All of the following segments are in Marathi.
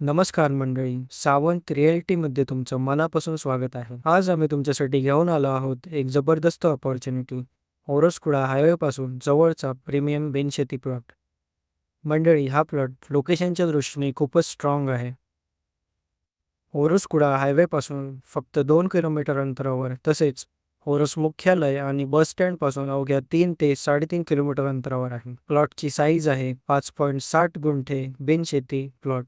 नमस्कार मंडळी, सावंत रिअल्टीमध्ये तुमचं मनापासून स्वागत आहे. आज आम्ही तुमच्यासाठी घेऊन आलो आहोत एक जबरदस्त अपॉर्च्युनिटी. ओरोसकुडा हायवेपासून जवळचा प्रीमियम बिनशेती प्लॉट. मंडळी, हा प्लॉट लोकेशनच्या दृष्टीने खूपच स्ट्रॉंग आहे. ओरोसकुडा हायवेपासून फक्त 2 किलोमीटर अंतरावर, तसेच ओरोस मुख्यालय आणि बस स्टँडपासून अवघ्या 3 ते 3.5 किलोमीटर अंतरावर आहे. प्लॉटची साईज आहे 5.60 गुंठे बिनशेती प्लॉट.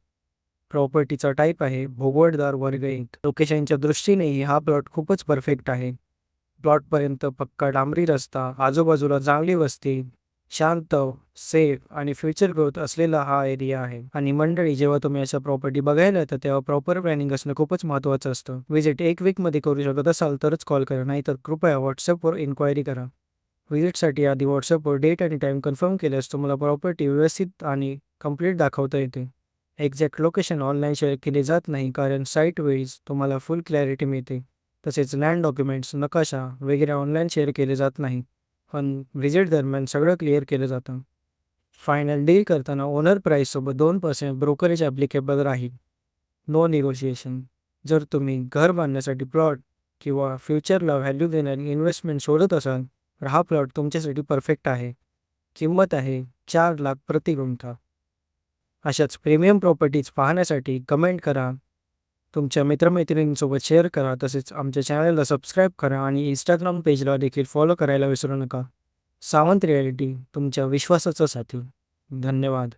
प्रॉपर्टीचा टाईप आहे भोगवटदार वर्ग 1. लोकेशनच्या दृष्टीनेही हा प्लॉट खूपच परफेक्ट आहे. प्लॉटपर्यंत पक्का डांबरी रस्ता, आजूबाजूला चांगली वस्ती, शांत, सेफ आणि फ्युचर ग्रोथ असलेला हा एरिया आहे. आणि मंडळी, जेव्हा तुम्ही अशा प्रॉपर्टी बघायला येता तेव्हा प्रॉपर प्लॅनिंग असणं खूपच महत्त्वाचं असतं. विजिट 1 वीकमध्ये करू शकत असाल तरच कॉल करा, नाहीतर कृपया व्हॉट्सअपवर इन्क्वायरी करा. व्हिजिटसाठी आधी व्हॉट्सअपवर डेट आणि टाईम कन्फर्म केल्यास तुम्हाला प्रॉपर्टी व्यवस्थित आणि कंप्लीट दाखवता येते. एक्झॅक्ट लोकेशन ऑनलाईन शेअर केले जात नाही, कारण साईट वेळीच तुम्हाला फुल क्लॅरिटी मिळते. तसेच लँड डॉक्युमेंट्स, नकाशा वगैरे ऑनलाईन शेअर केले जात नाही, पण व्हिजिट दरम्यान सगळं क्लिअर केलं जातं. फायनल डील करताना ओनर प्राईससोबत 2% ब्रोकरेज ॲप्लिकेबल राहील. No negotiation. जर तुम्ही घर बांधण्यासाठी प्लॉट किंवा फ्युचरला व्हॅल्यू देणारी इन्व्हेस्टमेंट शोधत असाल तर हा प्लॉट तुमच्यासाठी परफेक्ट आहे. किंमत आहे 4 लाख प्रति गुंठा. अशाच प्रीमियम प्रॉपर्टीज पाहण्यासाठी कमेंट करा, तुमच्या मित्रमैत्रिणींसोबत शेअर करा, तसेच आमच्या चॅनलला सबस्क्राईब करा आणि इंस्टाग्राम पेजला देखील फॉलो करायला विसरू नका. सावंत रिॲलिटी, तुमच्या विश्वासाचा साथी. धन्यवाद.